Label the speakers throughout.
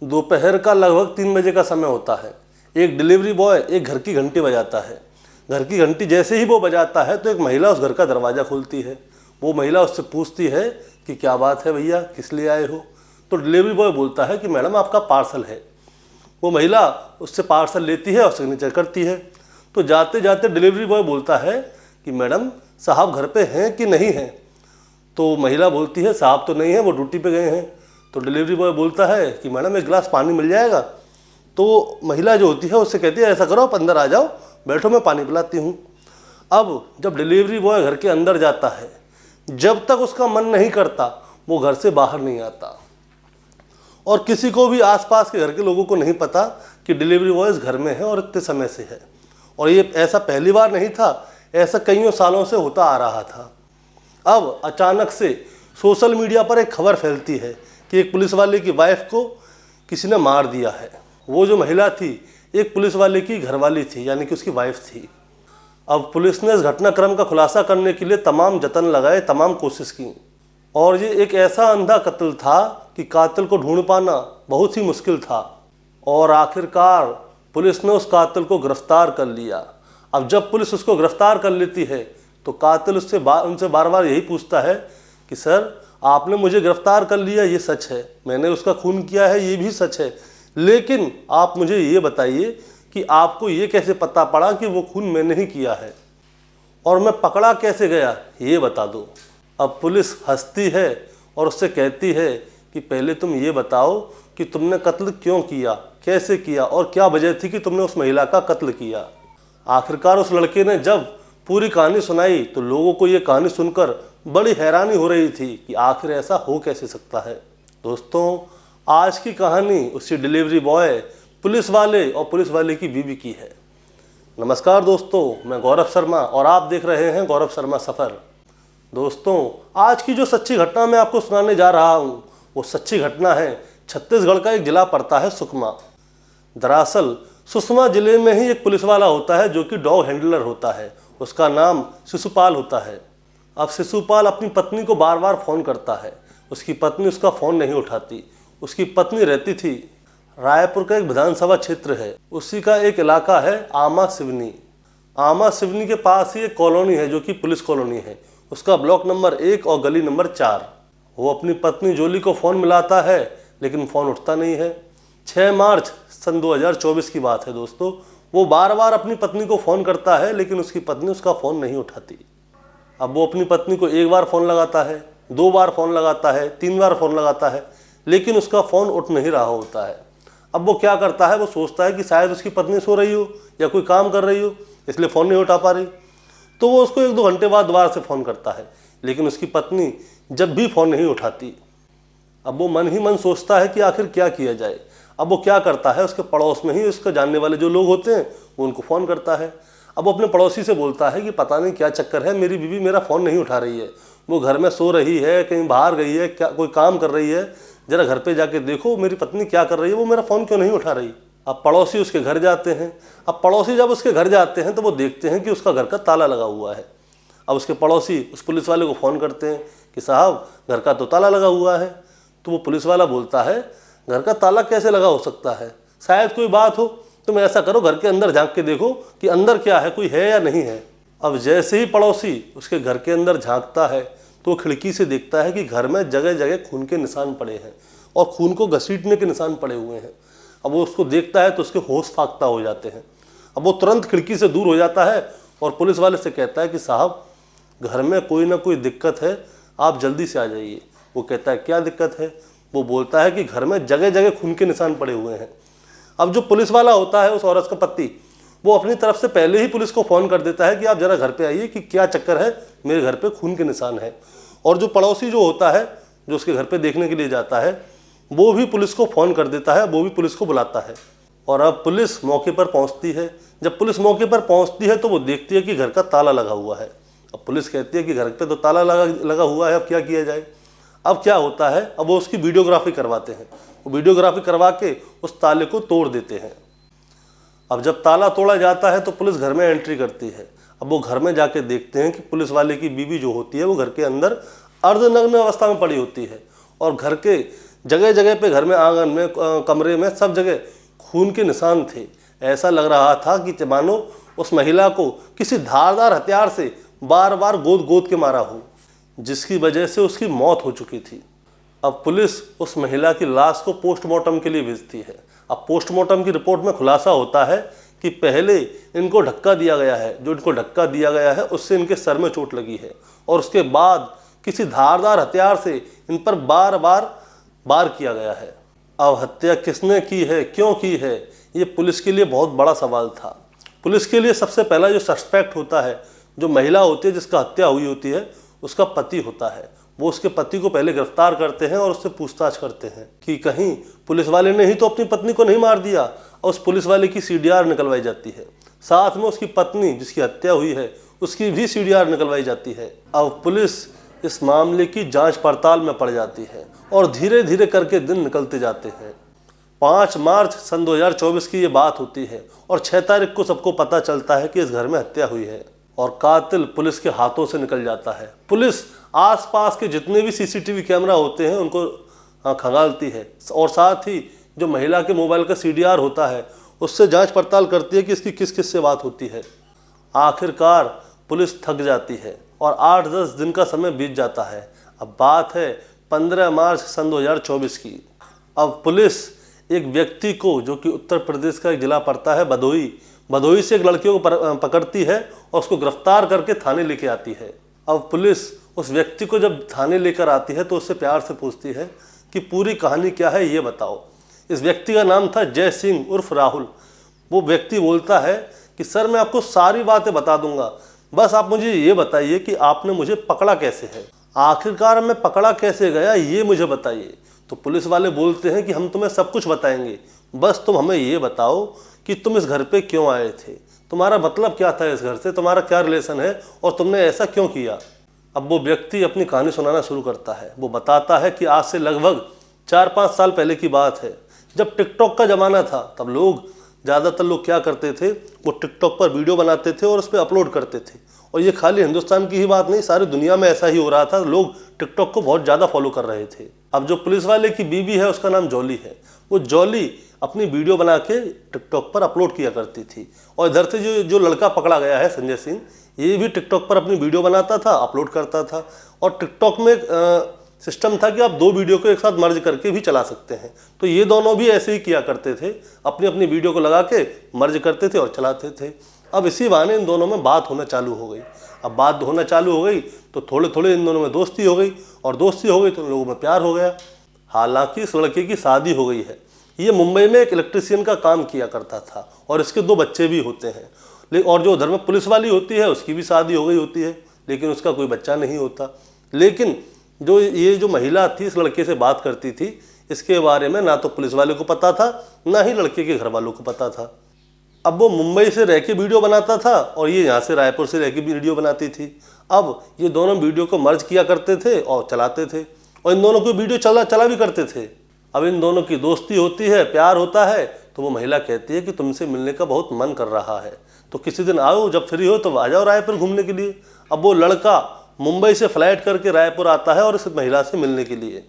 Speaker 1: दोपहर का लगभग 3 बजे का समय होता है। एक डिलीवरी बॉय एक घर की घंटी बजाता है। घर की घंटी जैसे ही वो बजाता है तो एक महिला उस घर का दरवाज़ा खोलती है। वो महिला उससे पूछती है कि क्या बात है भैया, किस लिए आए हो। तो डिलीवरी बॉय बोलता है कि मैडम आपका पार्सल है। वो महिला उससे पार्सल लेती है और सिग्नेचर करती है। तो जाते जाते डिलीवरी बॉय बोलता है कि मैडम साहब घर पे हैं कि नहीं हैं। तो महिला बोलती है साहब तो नहीं है, वो ड्यूटी पे गए हैं। तो डिलीवरी बॉय बोलता है कि मैडम एक गिलास पानी मिल जाएगा। तो महिला जो होती है उससे कहती है ऐसा करो आप अंदर आ जाओ, बैठो मैं पानी पिलाती हूँ। अब जब डिलीवरी बॉय घर के अंदर जाता है, जब तक उसका मन नहीं करता वो घर से बाहर नहीं आता। और किसी को भी आसपास के घर के लोगों को नहीं पता कि डिलीवरी बॉय इस घर में है और इतने समय से है। और ये ऐसा पहली बार नहीं था, ऐसा कईयों सालों से होता आ रहा था। अब अचानक से सोशल मीडिया पर एक खबर फैलती है कि एक पुलिस वाले की वाइफ को किसी ने मार दिया है। वो जो महिला थी एक पुलिस वाले की घरवाली थी, यानी कि उसकी वाइफ थी। अब पुलिस ने इस घटनाक्रम का खुलासा करने के लिए तमाम जतन लगाए, तमाम कोशिश की। और ये एक ऐसा अंधा कत्ल था कि कातिल को ढूंढ पाना बहुत ही मुश्किल था। और आखिरकार पुलिस ने उस कातिल को गिरफ्तार कर लिया। अब जब पुलिस उसको गिरफ्तार कर लेती है तो कातिल उनसे बार बार यही पूछता है कि सर आपने मुझे गिरफ्तार कर लिया, ये सच है, मैंने उसका खून किया है, ये भी सच है, लेकिन आप मुझे ये बताइए कि आपको ये कैसे पता पड़ा कि वो खून मैंने ही किया है, और मैं पकड़ा कैसे गया, ये बता दो। अब पुलिस हंसती है और उससे कहती है कि पहले तुम ये बताओ कि तुमने कत्ल क्यों किया, कैसे किया और क्या वजह थी कि तुमने उस महिला का कत्ल किया। आखिरकार उस लड़के ने जब पूरी कहानी सुनाई तो लोगों को ये कहानी सुनकर बड़ी हैरानी हो रही थी कि आखिर ऐसा हो कैसे सकता है। दोस्तों, आज की कहानी उसी डिलीवरी बॉय, पुलिस वाले और पुलिस वाले की बीवी की है। नमस्कार दोस्तों, मैं गौरव शर्मा और आप देख रहे हैं गौरव शर्मा सफ़र। दोस्तों, आज की जो सच्ची घटना मैं आपको सुनाने जा रहा हूँ वो सच्ची घटना है छत्तीसगढ़ का एक ज़िला पड़ता है सुकमा। दरअसल सुकमा ज़िले में ही एक पुलिस वाला होता है जो कि डॉग हैंडलर होता है। उसका नाम शिशुपाल होता है। अब शिशुपाल अपनी पत्नी को बार बार फ़ोन करता है, उसकी पत्नी उसका फ़ोन नहीं उठाती। उसकी पत्नी रहती थी रायपुर का एक विधानसभा क्षेत्र है, उसी का एक इलाका है आमा सिवनी। आमा सिवनी के पास ही एक कॉलोनी है जो कि पुलिस कॉलोनी है, उसका ब्लॉक नंबर 1 और गली नंबर 4। वो अपनी पत्नी जोली को फ़ोन मिलाता है लेकिन फ़ोन उठता नहीं है। 6 मार्च सन 2024 की बात है दोस्तों। वो बार बार अपनी पत्नी को फ़ोन करता है लेकिन उसकी पत्नी उसका फ़ोन नहीं उठाती। अब वो अपनी पत्नी को 1 बार फ़ोन लगाता है, 2 बार फ़ोन लगाता है, 3 बार फ़ोन लगाता है, लेकिन उसका फ़ोन उठ नहीं रहा होता है। अब वो क्या करता है, वो सोचता है कि शायद उसकी पत्नी सो रही हो या कोई काम कर रही हो, इसलिए फ़ोन नहीं उठा पा रही। तो वो उसको 1-2 घंटे बाद दोबारा से फ़ोन करता है, लेकिन उसकी पत्नी जब भी फ़ोन नहीं उठाती। अब वो मन ही मन सोचता है कि आखिर क्या किया जाए। अब वो क्या करता है, उसके पड़ोस में ही उसके जानने वाले जो लोग होते हैं वो उनको फ़ोन करता है। अब वो अपने पड़ोसी से बोलता है कि पता नहीं क्या चक्कर है, मेरी बीवी मेरा फ़ोन नहीं उठा रही है, वो घर में सो रही है, कहीं बाहर गई है, क्या कोई काम कर रही है, ज़रा घर पे जाके देखो मेरी पत्नी क्या कर रही है, वो मेरा फ़ोन क्यों नहीं उठा रही। अब पड़ोसी उसके घर जाते हैं। अब पड़ोसी जब उसके घर जाते हैं तो वो देखते हैं कि उसका घर का ताला लगा हुआ है। अब उसके पड़ोसी उस पुलिस वाले को फ़ोन करते हैं कि साहब घर का तो ताला लगा हुआ है। तो वो पुलिस वाला बोलता है घर का ताला कैसे लगा हो सकता है, शायद कोई बात हो, तुम ऐसा करो घर के अंदर झांक के देखो कि अंदर क्या है, कोई है या नहीं है। अब जैसे ही पड़ोसी उसके घर के अंदर झांकता है तो वो खिड़की से देखता है कि घर में जगह जगह खून के निशान पड़े हैं और खून को घसीटने के निशान पड़े हुए हैं। अब वो उसको देखता है तो उसके होश फाख्ता हो जाते हैं। अब वो तुरंत खिड़की से दूर हो जाता है और पुलिस वाले से कहता है कि साहब घर में कोई ना कोई दिक्कत है, आप जल्दी से आ जाइए। वो कहता है क्या दिक्कत है। वो बोलता है कि घर में जगह जगह खून के निशान पड़े हुए हैं। अब जो पुलिस वाला होता है उस औरत का पति, वो अपनी तरफ से पहले ही पुलिस को फ़ोन कर देता है कि आप ज़रा घर पे आइए कि क्या चक्कर है, मेरे घर पे खून के निशान है। और जो पड़ोसी जो होता है जो उसके घर पे देखने के लिए जाता है वो भी पुलिस को फ़ोन कर देता है, वो भी पुलिस को बुलाता है। और अब पुलिस मौके पर पहुंचती है। जब पुलिस मौके पर पहुंचती है तो वो देखती है कि घर का ताला लगा हुआ है। अब पुलिस कहती है कि घर पे तो ताला लगा हुआ है, अब क्या किया जाए। अब क्या होता है, अब वो उसकी वीडियोग्राफी करवाते हैं। वो वीडियोग्राफी करवा के उस ताले को तोड़ देते हैं। अब जब ताला तोड़ा जाता है तो पुलिस घर में एंट्री करती है। अब वो घर में जाके देखते हैं कि पुलिस वाले की बीवी जो होती है वो घर के अंदर अर्धनग्न अवस्था में पड़ी होती है और घर के जगह जगह पे, घर में, आंगन में, कमरे में, सब जगह खून के निशान थे। ऐसा लग रहा था कि मानो उस महिला को किसी धारदार हथियार से बार बार गोद गोद के मारा हो, जिसकी वजह से उसकी मौत हो चुकी थी। अब पुलिस उस महिला की लाश को पोस्टमार्टम के लिए भेजती है। अब पोस्टमार्टम की रिपोर्ट में खुलासा होता है कि पहले इनको धक्का दिया गया है, जो इनको धक्का दिया गया है उससे इनके सर में चोट लगी है, और उसके बाद किसी धारदार हथियार से इन पर बार बार वार किया गया है। अब हत्या किसने की है, क्यों की है, ये पुलिस के लिए बहुत बड़ा सवाल था। पुलिस के लिए सबसे पहला जो सस्पेक्ट होता है, जो महिला होती है जिसका हत्या हुई होती है, उसका पति होता है। वो उसके पति को पहले गिरफ्तार करते हैं और उससे पूछताछ करते हैं कि कहीं पुलिस वाले ने ही तो अपनी पत्नी को नहीं मार दिया, और उस पुलिस वाले की CDR निकलवाई जाती है। साथ में उसकी पत्नी जिसकी हत्या हुई है उसकी भी CDR निकलवाई जाती है। अब पुलिस इस मामले की जांच पड़ताल में पड़ जाती है और धीरे धीरे करके दिन निकलते जाते हैं। 5 मार्च सन 2024 की ये बात होती है और 6 तारीख को सबको पता चलता है कि इस घर में हत्या हुई है, और कातिल पुलिस के हाथों से निकल जाता है। पुलिस आसपास के जितने भी CCTV कैमरा होते हैं उनको खंगालती है, और साथ ही जो महिला के मोबाइल का CDR होता है उससे जांच पड़ताल करती है कि इसकी किस किस से बात होती है। आखिरकार पुलिस थक जाती है और 8-10 दिन का समय बीत जाता है। अब बात है 15 मार्च सन 2024 की। अब पुलिस एक व्यक्ति को, जो कि उत्तर प्रदेश का एक जिला पड़ता है भदोही से एक लड़की को पकड़ती है और उसको गिरफ्तार करके थाने लेके आती है। अब पुलिस उस व्यक्ति को जब थाने लेकर आती है तो उससे प्यार से पूछती है कि पूरी कहानी क्या है, ये बताओ। इस व्यक्ति का नाम था जय सिंह उर्फ राहुल। वो व्यक्ति बोलता है कि सर, मैं आपको सारी बातें बता दूंगा, बस आप मुझे ये बताइए कि आपने मुझे पकड़ा कैसे है, आखिरकार मैं पकड़ा कैसे गया, ये मुझे बताइए। तो पुलिस वाले बोलते हैं कि हम तुम्हें सब कुछ बताएंगे, बस तुम हमें ये बताओ कि तुम इस घर पे क्यों आए थे, तुम्हारा मतलब क्या था इस घर से, तुम्हारा क्या रिलेशन है और तुमने ऐसा क्यों किया। अब वो व्यक्ति अपनी कहानी सुनाना शुरू करता है। वो बताता है कि आज से लगभग 4-5 साल पहले की बात है, जब टिकटॉक का ज़माना था। तब ज़्यादातर लोग क्या करते थे, वो टिकटॉक पर वीडियो बनाते थे और उस पर अपलोड करते थे। और ये खाली हिंदुस्तान की ही बात नहीं, सारी दुनिया में ऐसा ही हो रहा था। लोग टिकटॉक को बहुत ज़्यादा फॉलो कर रहे थे। अब जो पुलिस वाले की बीवी है उसका नाम जॉली है। वो जॉली अपनी वीडियो बना के टिकटॉक पर अपलोड किया करती थी, और इधर से जो लड़का पकड़ा गया है संजय सिंह, ये भी टिकटॉक पर अपनी वीडियो बनाता था, अपलोड करता था। और टिकटॉक में सिस्टम था कि आप 2 वीडियो को एक साथ मर्ज करके भी चला सकते हैं। तो ये दोनों भी ऐसे ही किया करते थे, अपनी अपनी वीडियो को लगा के मर्ज करते थे और चलाते थे। अब इसी बहाने इन दोनों में बात होना चालू हो गई। अब बात होना चालू हो गई तो थोड़े थोड़े इन दोनों में दोस्ती हो गई, और दोस्ती हो गई तो इन लोगों में प्यार हो गया। हालांकि इस लड़के की शादी हो गई है। ये मुंबई में एक इलेक्ट्रिशियन का काम किया करता था और इसके 2 बच्चे भी होते हैं। और जो उधर में पुलिस वाली होती है उसकी भी शादी हो गई होती है, लेकिन उसका कोई बच्चा नहीं होता। लेकिन जो महिला थी इस लड़के से बात करती थी, इसके बारे में ना तो पुलिस वाले को पता था, ना ही लड़के के घर वालों को पता था। अब वो मुंबई से रह के वीडियो बनाता था और ये यहाँ से रायपुर से रह के वीडियो बनाती थी। अब ये दोनों वीडियो को मर्ज किया करते थे और चलाते थे, और इन दोनों को वीडियो चला भी करते थे। अब इन दोनों की दोस्ती होती है, प्यार होता है, तो वो महिला कहती है कि तुमसे मिलने का बहुत मन कर रहा है, तो किसी दिन आओ, जब फ्री हो तो आ जाओ रायपुर घूमने के लिए। अब वो लड़का मुंबई से फ्लाइट करके रायपुर आता है और इस महिला से मिलने के लिए।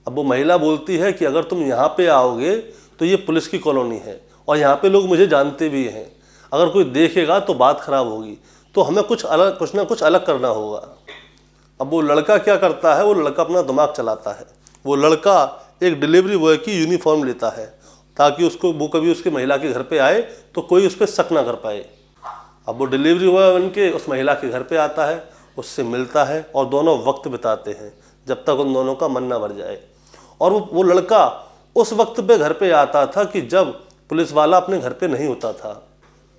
Speaker 1: अब वो महिला बोलती है कि अगर तुम यहाँ पे आओगे तो ये पुलिस की कॉलोनी है और यहाँ पे लोग मुझे जानते भी हैं, अगर कोई देखेगा तो बात खराब होगी, तो हमें कुछ ना कुछ अलग करना होगा। अब वो लड़का क्या करता है, वो लड़का अपना दिमाग चलाता है। वो लड़का एक डिलीवरी बॉय की यूनिफॉर्म लेता है ताकि वो कभी उसके महिला के घर पे आए तो कोई उस पर शक ना कर पाए। अब वो डिलीवरी बॉय बन के उस महिला के घर पे आता है, उससे मिलता है और दोनों वक्त बिताते हैं जब तक उन दोनों का मन ना भर जाए। और वो लड़का उस वक्त पे घर पे आता था कि जब पुलिस वाला अपने घर पे नहीं होता था।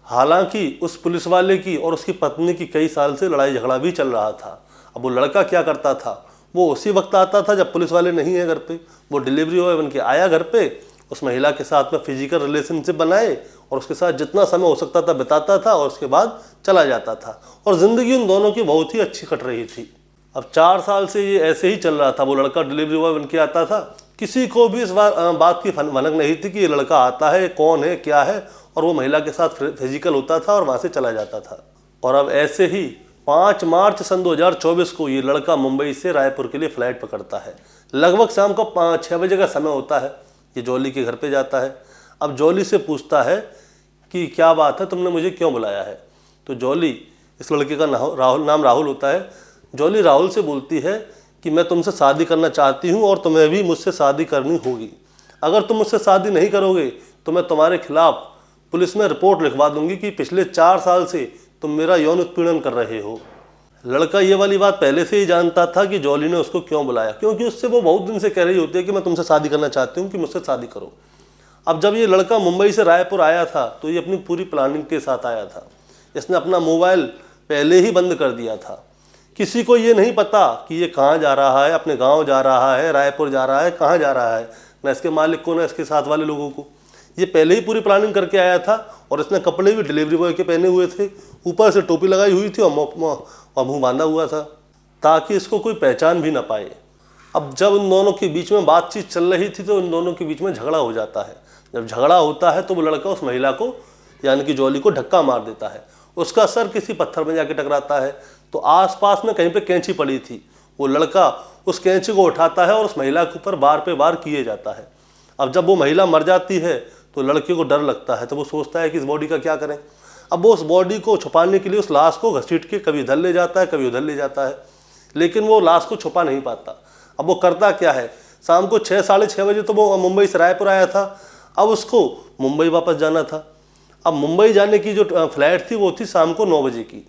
Speaker 1: हालांकि उस पुलिस वाले की और उसकी पत्नी की कई साल से लड़ाई झगड़ा भी चल रहा था। अब वो लड़का क्या करता था, वो उसी वक्त आता था जब पुलिस वाले नहीं है घर पे। वो डिलीवरी बॉय बन के आया घर पे, उस महिला के साथ में फिजिकल रिलेशनशिप बनाए और उसके साथ जितना समय हो सकता था बिताता था और उसके बाद चला जाता था। और ज़िंदगी उन दोनों की बहुत ही अच्छी कट रही थी। अब 4 साल से ये ऐसे ही चल रहा था। वो लड़का डिलीवरी बॉय बन के आता था, किसी को भी इस बात की भनक नहीं थी कि ये लड़का आता है, कौन है, क्या है, और वो महिला के साथ फिजिकल होता था और वहाँ से चला जाता था। और अब ऐसे ही 5 मार्च सन 2024 को ये लड़का मुंबई से रायपुर के लिए फ़्लाइट पकड़ता है। लगभग शाम का 6 बजे का समय होता है। ये जॉली के घर पे जाता है। अब जॉली से पूछता है कि क्या बात है, तुमने मुझे क्यों बुलाया है। तो जॉली, इस लड़के का नाम राहुल होता है, जॉली राहुल से बोलती है कि मैं तुमसे शादी करना चाहती हूँ और तुम्हें भी मुझसे शादी करनी होगी। अगर तुम मुझसे शादी नहीं करोगे तो मैं तुम्हारे खिलाफ पुलिस में रिपोर्ट लिखवा दूंगी कि पिछले 4 साल से तुम मेरा यौन उत्पीड़न कर रहे हो। लड़का ये वाली बात पहले से ही जानता था कि जॉली ने उसको क्यों बुलाया, क्योंकि उससे वो बहुत दिन से कह रही होती है कि मैं तुमसे शादी करना चाहती हूँ, कि मुझसे शादी करो। अब जब ये लड़का मुंबई से रायपुर आया था तो ये अपनी पूरी प्लानिंग के साथ आया था। इसने अपना मोबाइल पहले ही बंद कर दिया था। किसी को ये नहीं पता कि ये कहाँ जा रहा है, अपने गांव जा रहा है, रायपुर जा रहा है, कहाँ जा रहा है, ना इसके मालिक को ना इसके साथ वाले लोगों को। ये पहले ही पूरी प्लानिंग करके आया था और इसने कपड़े भी डिलीवरी बॉय के पहने हुए थे, ऊपर से टोपी लगाई हुई थी और मुँह बांधा हुआ था ताकि इसको कोई पहचान भी ना पाए। अब जब इन दोनों के बीच में बातचीत चल रही थी तो इन दोनों के बीच में झगड़ा हो जाता है। जब झगड़ा होता है तो वो लड़का उस महिला को, यानी कि जॉली को, धक्का मार देता है। उसका सर किसी पत्थर में जाके टकराता है। तो आसपास में कहीं पे कैंची पड़ी थी, वो लड़का उस कैंची को उठाता है और उस महिला के ऊपर बार पे बार किए जाता है। अब जब वो महिला मर जाती है तो लड़के को डर लगता है, तो वो सोचता है कि इस बॉडी का क्या करें। अब वो उस बॉडी को छुपाने के लिए उस लाश को घसीट के कभी इधर ले जाता है, कभी उधर ले जाता है, लेकिन वो लाश को छुपा नहीं पाता। अब वो करता क्या है, शाम को 6 साढ़े 6 बजे तो वो मुंबई से रायपुर आया था। अब उसको मुंबई वापस जाना था। अब मुंबई जाने की जो फ्लाइट थी वो थी शाम को 9 बजे की।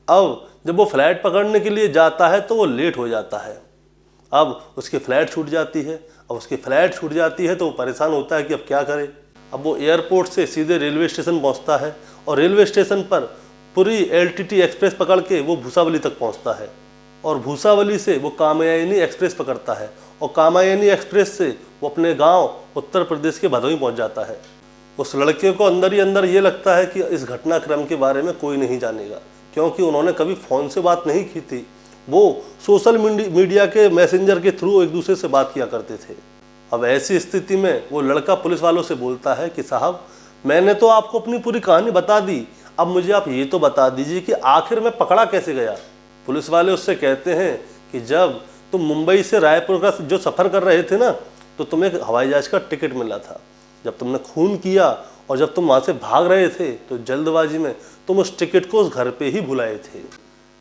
Speaker 1: अब जब वो फ्लाइट पकड़ने के लिए जाता है तो वो लेट हो जाता है। अब उसकी फ़्लाइट छूट जाती है। अब उसकी फ़्लाइट छूट जाती है तो वो परेशान होता है कि अब क्या करे। अब वो एयरपोर्ट से सीधे रेलवे स्टेशन पहुंचता है और रेलवे स्टेशन पर पूरी LTT एक्सप्रेस पकड़ के वो भूसावली तक पहुंचता है और भूसावली से वो कामायनी एक्सप्रेस पकड़ता है और कामायनी एक्सप्रेस से वो अपने गांव उत्तर प्रदेश के भदोही पहुंच जाता है। उस लड़के को अंदर ही अंदर ये लगता है कि इस घटनाक्रम के बारे में कोई नहीं जानेगा, क्योंकि उन्होंने कभी फ़ोन से बात नहीं की थी। वो सोशल मीडिया के मैसेंजर के थ्रू एक दूसरे से बात किया करते थे। अब ऐसी स्थिति में वो लड़का पुलिस वालों से बोलता है कि साहब, मैंने तो आपको अपनी पूरी कहानी बता दी, अब मुझे आप ये तो बता दीजिए कि आखिर मैं पकड़ा कैसे गया। पुलिस वाले उससे कहते हैं कि जब तुम मुंबई से रायपुर का जो सफ़र कर रहे थे ना, तो तुम्हें हवाई जहाज़ का टिकट मिला था। जब तुमने खून किया और जब तुम वहाँ से भाग रहे थे तो जल्दबाजी में तुम उस टिकट को उस घर पे ही भुलाए थे।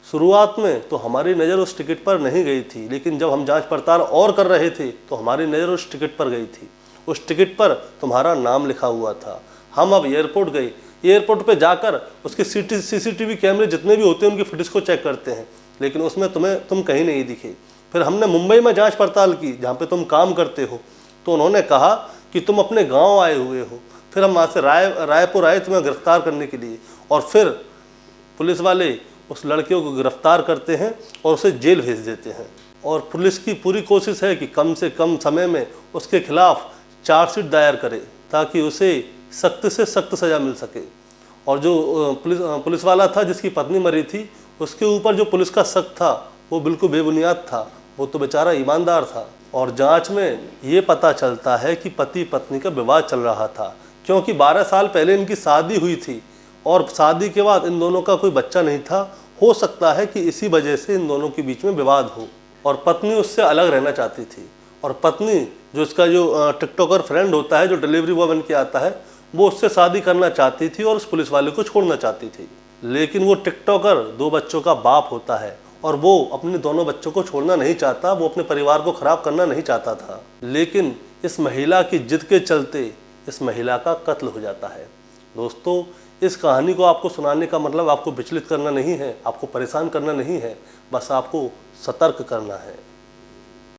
Speaker 1: शुरुआत में तो हमारी नज़र उस टिकट पर नहीं गई थी, लेकिन जब हम जांच पड़ताल और कर रहे थे तो हमारी नज़र उस टिकट पर गई थी। उस टिकट पर तुम्हारा नाम लिखा हुआ था। हम अब एयरपोर्ट गए, एयरपोर्ट पे जाकर उसके CCTV कैमरे जितने भी होते हैं उनकी फुटेज को चेक करते हैं, लेकिन उसमें तुम कहीं नहीं दिखे। फिर हमने मुंबई में जांच पड़ताल की जहाँ पे तुम काम करते हो, तो उन्होंने कहा कि तुम अपने गाँव आए हुए हो। फिर हम वहाँ से रायपुर आए तुम्हें गिरफ्तार करने के लिए, और फिर पुलिस वाले उस लड़के को गिरफ्तार करते हैं और उसे जेल भेज देते हैं। और पुलिस की पूरी कोशिश है कि कम से कम समय में उसके खिलाफ चार्जशीट दायर करे ताकि उसे सख्त से सख्त सज़ा मिल सके। और जो पुलिस वाला था जिसकी पत्नी मरी थी, उसके ऊपर जो पुलिस का शक था वो बिल्कुल बेबुनियाद था, वो तो बेचारा ईमानदार था। और जांच में ये पता चलता है कि पति पत्नी का विवाद चल रहा था, क्योंकि 12 साल पहले इनकी शादी हुई थी और शादी के बाद इन दोनों का कोई बच्चा नहीं था। हो सकता है कि इसी वजह से इन दोनों के बीच में विवाद हो। और पत्नी उससे अलग रहना चाहती थी, और पत्नी जो इसका जो टिकटॉकर फ्रेंड होता है, जो डिलीवरी बॉय बन के आता है, वो उससे शादी करना चाहती थी और उस पुलिस वाले को छोड़ना चाहती थी। लेकिन वो टिकटॉकर 2 बच्चों का बाप होता है और वो अपने दोनों बच्चों को छोड़ना नहीं चाहता, वो अपने परिवार को ख़राब करना नहीं चाहता था। लेकिन इस महिला की जिद के चलते इस महिला का कत्ल हो जाता है। दोस्तों, इस कहानी को आपको सुनाने का मतलब आपको विचलित करना नहीं है, आपको परेशान करना नहीं है, बस आपको सतर्क करना है।